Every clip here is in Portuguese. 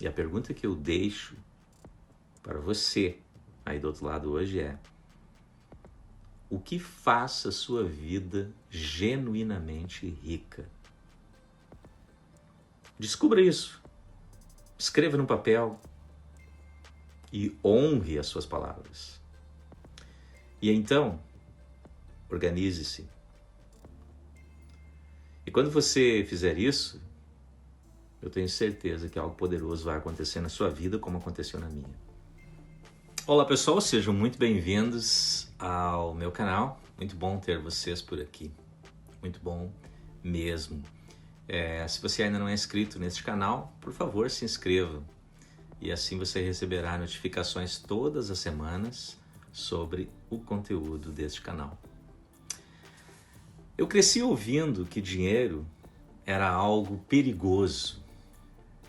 E a pergunta que eu deixo para você aí do outro lado hoje é: o que faz a sua vida genuinamente rica? Descubra isso. Escreva no papel e honre as suas palavras. E então, organize-se. E quando você fizer isso, eu tenho certeza que algo poderoso vai acontecer na sua vida como aconteceu na minha. Olá pessoal, sejam muito bem-vindos ao meu canal. Muito bom ter vocês por aqui. Muito bom mesmo. Se você ainda não é inscrito neste canal, por favor se inscreva. E assim você receberá notificações todas as semanas sobre o conteúdo deste canal. Eu cresci ouvindo que dinheiro era algo perigoso,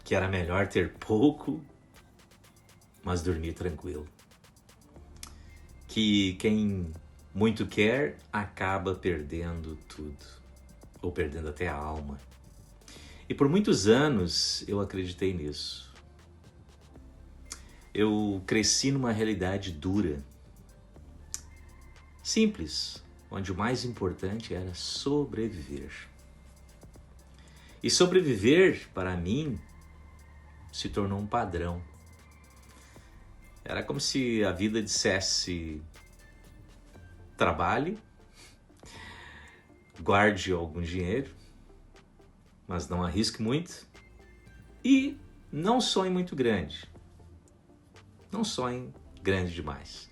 que era melhor ter pouco, mas dormir tranquilo. Que quem muito quer acaba perdendo tudo, ou perdendo até a alma. E por muitos anos eu acreditei nisso. Eu cresci numa realidade dura, simples, onde o mais importante era sobreviver. E sobreviver, para mim, se tornou um padrão. Era como se a vida dissesse: trabalhe, guarde algum dinheiro, mas não arrisque muito e não sonhe muito grande. Não sonhe grande demais.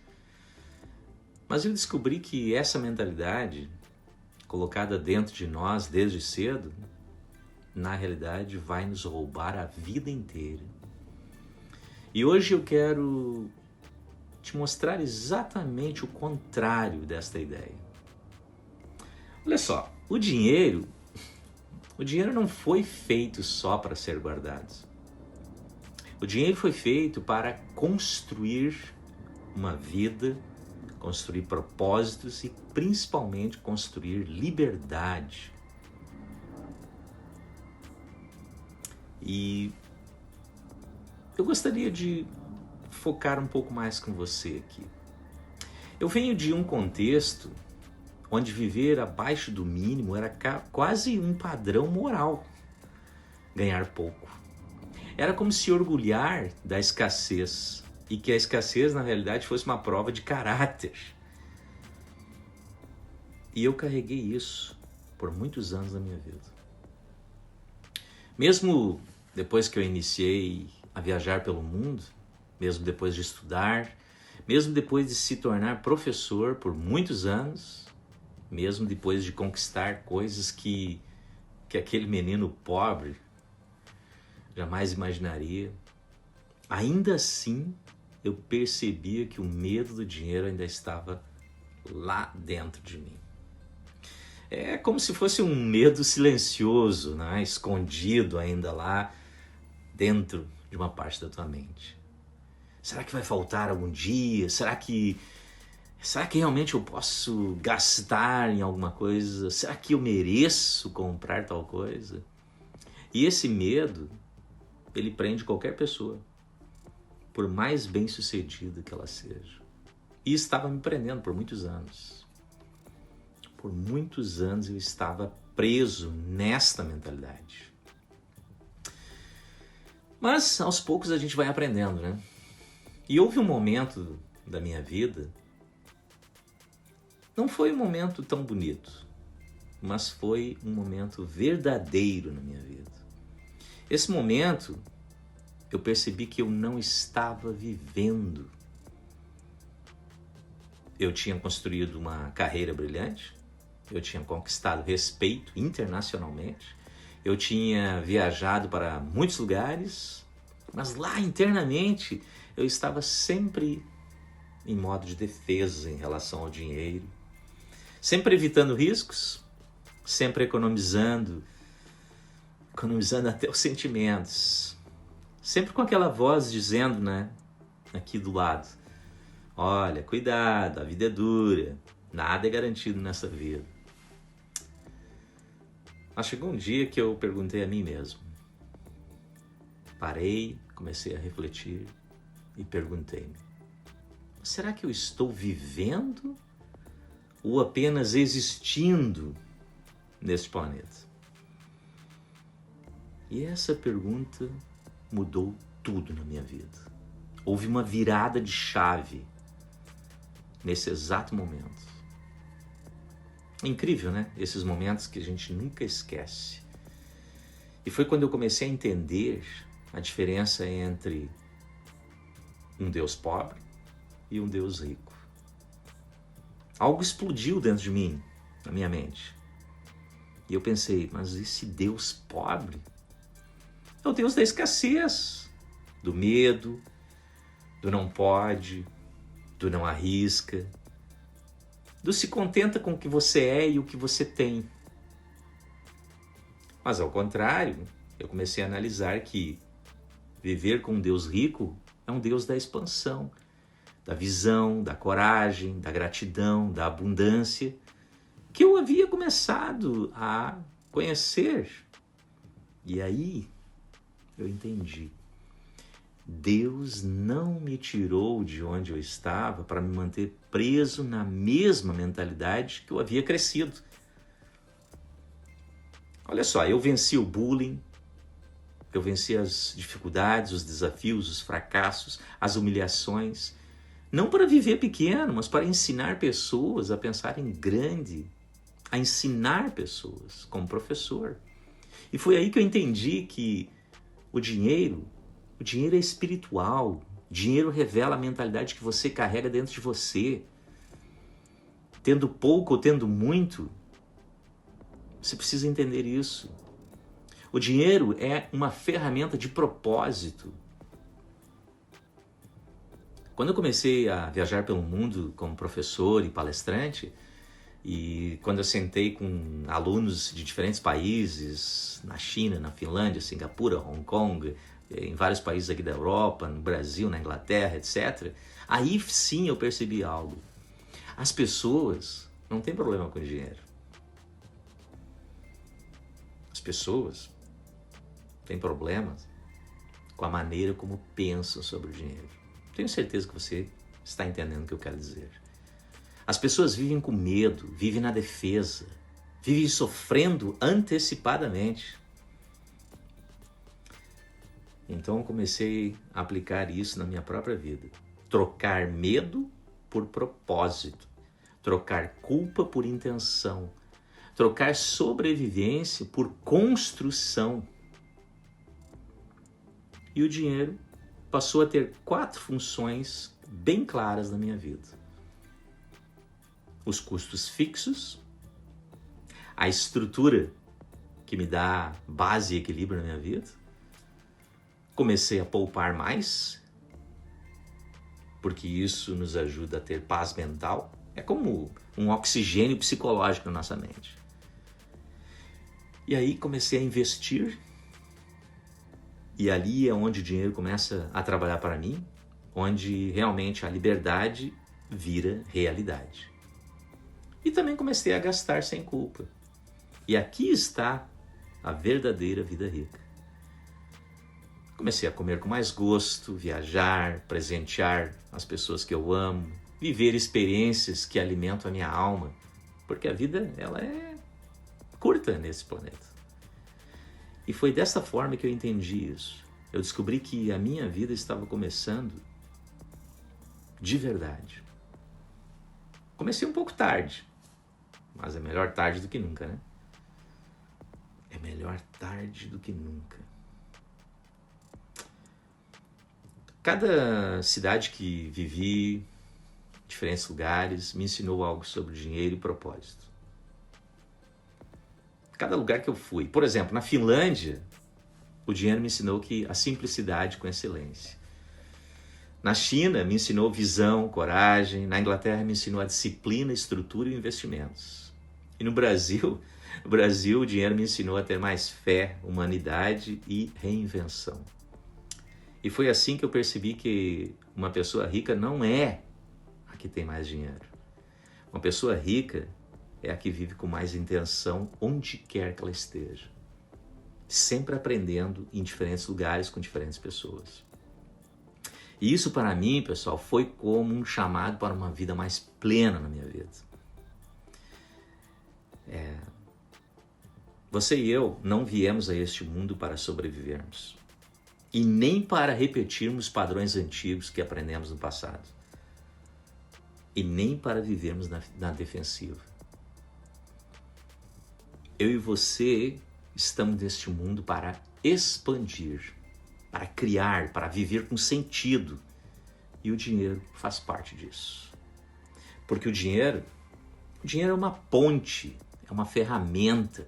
Mas eu descobri que essa mentalidade, colocada dentro de nós desde cedo, na realidade vai nos roubar a vida inteira. E hoje eu quero te mostrar exatamente o contrário desta ideia. Olha só, o dinheiro não foi feito só para ser guardado. O dinheiro foi feito para construir uma vida, construir propósitos e principalmente construir liberdade. E eu gostaria de focar um pouco mais com você aqui. Eu venho de um contexto onde viver abaixo do mínimo era quase um padrão moral. Ganhar pouco. Era como se orgulhar da escassez e que a escassez na realidade fosse uma prova de caráter. E eu carreguei isso por muitos anos da minha vida. Mesmo depois que eu iniciei a viajar pelo mundo, mesmo depois de estudar, mesmo depois de se tornar professor por muitos anos, mesmo depois de conquistar coisas que aquele menino pobre jamais imaginaria, ainda assim eu percebia que o medo do dinheiro ainda estava lá dentro de mim. É como se fosse um medo silencioso, né? Escondido ainda lá dentro de uma parte da tua mente. Será que vai faltar algum dia? Será que realmente eu posso gastar em alguma coisa? Será que eu mereço comprar tal coisa? E esse medo, ele prende qualquer pessoa, por mais bem-sucedida que ela seja. E estava me prendendo por muitos anos. Por muitos anos eu estava preso nesta mentalidade. Mas aos poucos a gente vai aprendendo, né? E houve um momento da minha vida, não foi um momento tão bonito, mas foi um momento verdadeiro na minha vida. Esse momento, eu percebi que eu não estava vivendo. Eu tinha construído uma carreira brilhante, eu tinha conquistado respeito internacionalmente, eu tinha viajado para muitos lugares, mas lá internamente eu estava sempre em modo de defesa em relação ao dinheiro, sempre evitando riscos, sempre economizando até os sentimentos, sempre com aquela voz dizendo, né, aqui do lado: olha, cuidado, a vida é dura, nada é garantido nessa vida. Mas chegou um dia que eu perguntei a mim mesmo. Parei, Comecei a refletir e perguntei-me: será que eu estou vivendo ou apenas existindo neste planeta? E essa pergunta mudou tudo na minha vida. Houve uma virada de chave nesse exato momento. Incrível, né? Esses momentos que a gente nunca esquece. E foi quando eu comecei a entender a diferença entre um Deus pobre e um Deus rico. Algo explodiu dentro de mim, na minha mente. E eu pensei, mas esse Deus pobre é o Deus da escassez, do medo, do não pode, do não arrisca, do se contenta com o que você é e o que você tem. Mas ao contrário, eu comecei a analisar que viver com um Deus rico é um Deus da expansão, da visão, da coragem, da gratidão, da abundância, que eu havia começado a conhecer. E aí eu entendi. Deus não me tirou de onde eu estava para me manter preso na mesma mentalidade que eu havia crescido. Olha só, eu venci o bullying, eu venci as dificuldades, os desafios, os fracassos, as humilhações, não para viver pequeno, mas para ensinar pessoas a pensarem grande, a ensinar pessoas como professor. E foi aí que eu entendi que o dinheiro é espiritual. O dinheiro revela a mentalidade que você carrega dentro de você. Tendo pouco ou tendo muito, você precisa entender isso. O dinheiro é uma ferramenta de propósito. Quando eu comecei a viajar pelo mundo como professor e palestrante, e quando eu sentei com alunos de diferentes países, na China, na Finlândia, Singapura, Hong Kong, em vários países aqui da Europa, no Brasil, na Inglaterra, etc., aí sim eu percebi algo. As pessoas não têm problema com dinheiro. As pessoas têm problemas com a maneira como pensam sobre o dinheiro. Tenho certeza que você está entendendo o que eu quero dizer. As pessoas vivem com medo, vivem na defesa, vivem sofrendo antecipadamente. Então eu comecei a aplicar isso na minha própria vida. Trocar medo por propósito, trocar culpa por intenção, trocar sobrevivência por construção. E o dinheiro passou a ter 4 funções bem claras na minha vida. Os custos fixos, a estrutura que me dá base e equilíbrio na minha vida. Comecei a poupar mais, porque isso nos ajuda a ter paz mental. É como um oxigênio psicológico na nossa mente. E aí comecei a investir, e ali é onde o dinheiro começa a trabalhar para mim, onde realmente a liberdade vira realidade. E também comecei a gastar sem culpa. E aqui está a verdadeira vida rica. Comecei a comer com mais gosto, viajar, presentear as pessoas que eu amo, viver experiências que alimentam a minha alma, porque a vida ela é curta nesse planeta. E foi dessa forma que eu entendi isso. Eu descobri que a minha vida estava começando de verdade. Comecei um pouco tarde, mas é melhor tarde do que nunca, né? É melhor tarde do que nunca. Cada cidade que vivi, diferentes lugares, me ensinou algo sobre dinheiro e propósito. Cada lugar que eu fui. Por exemplo, na Finlândia, o dinheiro me ensinou que a simplicidade com excelência. Na China, me ensinou visão, coragem. Na Inglaterra, me ensinou a disciplina, estrutura e investimentos. E no Brasil, o dinheiro me ensinou a ter mais fé, humanidade e reinvenção. E foi assim que eu percebi que uma pessoa rica não é a que tem mais dinheiro. Uma pessoa rica é a que vive com mais intenção onde quer que ela esteja. sempre aprendendo em diferentes lugares com diferentes pessoas. E isso para mim, pessoal, foi como um chamado para uma vida mais plena na minha vida. Você e eu não viemos a este mundo para sobrevivermos. E nem para repetirmos padrões antigos que aprendemos no passado. E nem para vivermos na defensiva. Eu e você estamos neste mundo para expandir, para criar, para viver com sentido. E o dinheiro faz parte disso. Porque o dinheiro é uma ponte, é uma ferramenta,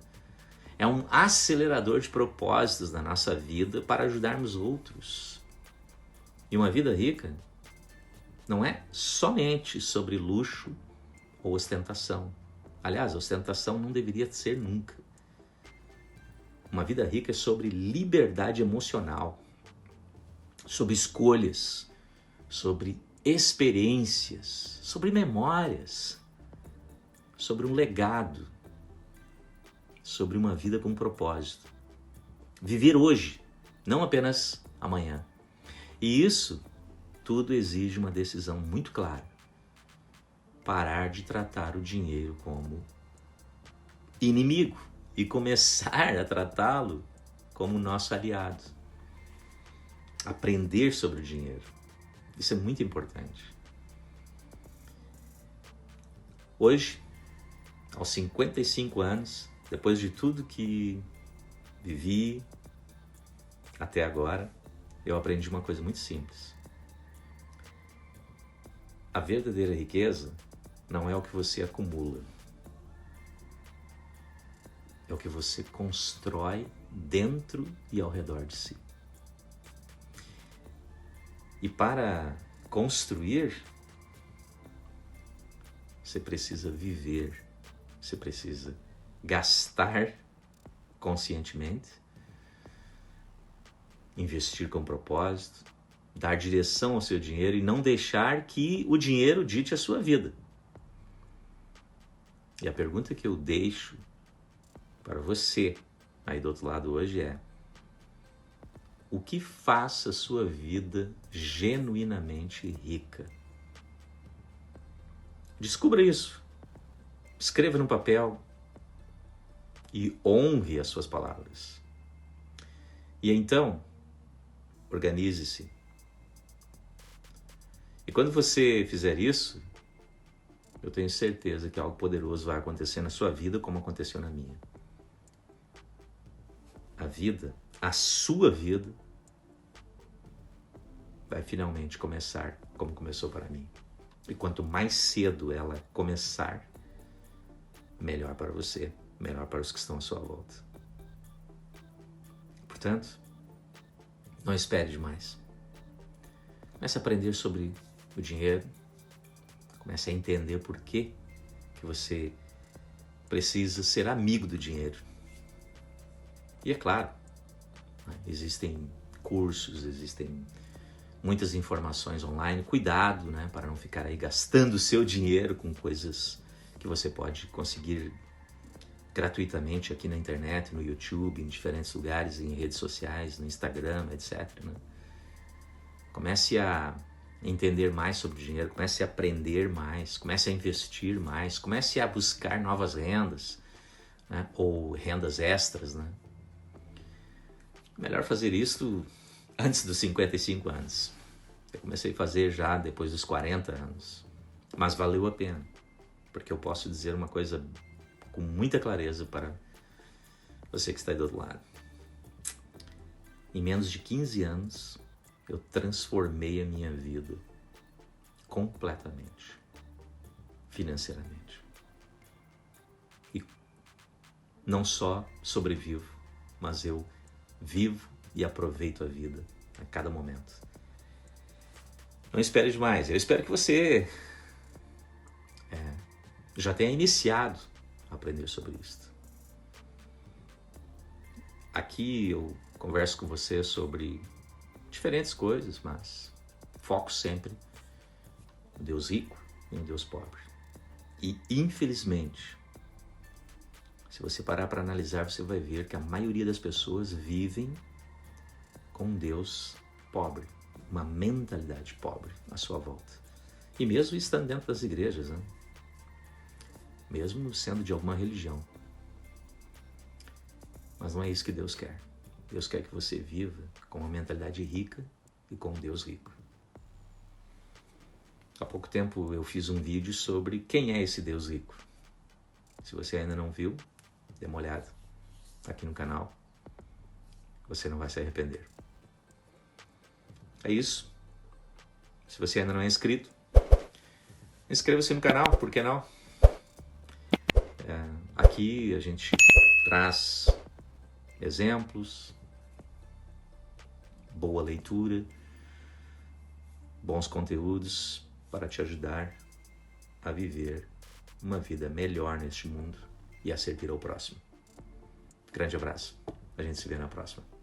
é um acelerador de propósitos na nossa vida para ajudarmos outros. E uma vida rica não é somente sobre luxo ou ostentação. Aliás, a ostentação não deveria ser nunca. Uma vida rica é sobre liberdade emocional, sobre escolhas, sobre experiências, sobre memórias, sobre um legado, sobre uma vida com propósito. Viver hoje, não apenas amanhã. E isso tudo exige uma decisão muito clara. Parar de tratar o dinheiro como inimigo e começar a tratá-lo como nosso aliado. Aprender sobre o dinheiro. Isso é muito importante. Hoje, aos 55 anos, depois de tudo que vivi até agora, eu aprendi uma coisa muito simples. A verdadeira riqueza não é o que você acumula. É o que você constrói dentro e ao redor de si. E para construir, você precisa viver, você precisa gastar conscientemente, investir com propósito, dar direção ao seu dinheiro e não deixar que o dinheiro dite a sua vida. E a pergunta que eu deixo para você aí do outro lado hoje é: o que faz a sua vida genuinamente rica? Descubra isso. Escreva no papel e honre as suas palavras. E então, organize-se. E quando você fizer isso, eu tenho certeza que algo poderoso vai acontecer na sua vida como aconteceu na minha. A vida, a sua vida, vai finalmente começar como começou para mim. E quanto mais cedo ela começar, melhor para você, melhor para os que estão à sua volta. Portanto, não espere demais. Comece a aprender sobre o dinheiro. Comece a entender por que você precisa ser amigo do dinheiro. E é claro, existem cursos, existem muitas informações online. Cuidado, para não ficar aí gastando o seu dinheiro com coisas que você pode conseguir gratuitamente aqui na internet, no YouTube, em diferentes lugares, em redes sociais, no Instagram, etc. Comece a entender mais sobre o dinheiro, comece a aprender mais, comece a investir mais, comece a buscar novas rendas, ou rendas extras. Melhor fazer isso antes dos 55 anos. Eu comecei a fazer já depois dos 40 anos, mas valeu a pena, porque eu posso dizer uma coisa com muita clareza para você que está aí do outro lado. Em menos de 15 anos, eu transformei a minha vida completamente, financeiramente. E não só sobrevivo, mas eu vivo e aproveito a vida a cada momento. Não espere demais. Eu espero que você já tenha iniciado a aprender sobre isso. Aqui eu converso com você sobre diferentes coisas, mas foco sempre no Deus rico e no Deus pobre. E, infelizmente, Se você parar para analisar, você vai ver que a maioria das pessoas vivem com um Deus pobre, uma mentalidade pobre à sua volta. E mesmo estando dentro das igrejas, né? Mesmo sendo de alguma religião. Mas não é isso que Deus quer. Deus quer que você viva com uma mentalidade rica e com um Deus rico. Há pouco tempo eu fiz um vídeo sobre quem é esse Deus rico. Se você ainda não viu, dê uma olhada aqui no canal. Você não vai se arrepender. É isso. Se você ainda não é inscrito, inscreva-se no canal, por que não? Aqui a gente traz exemplos, boa leitura, bons conteúdos para te ajudar a viver uma vida melhor neste mundo e a servir ao próximo. Grande abraço. A gente se vê na próxima.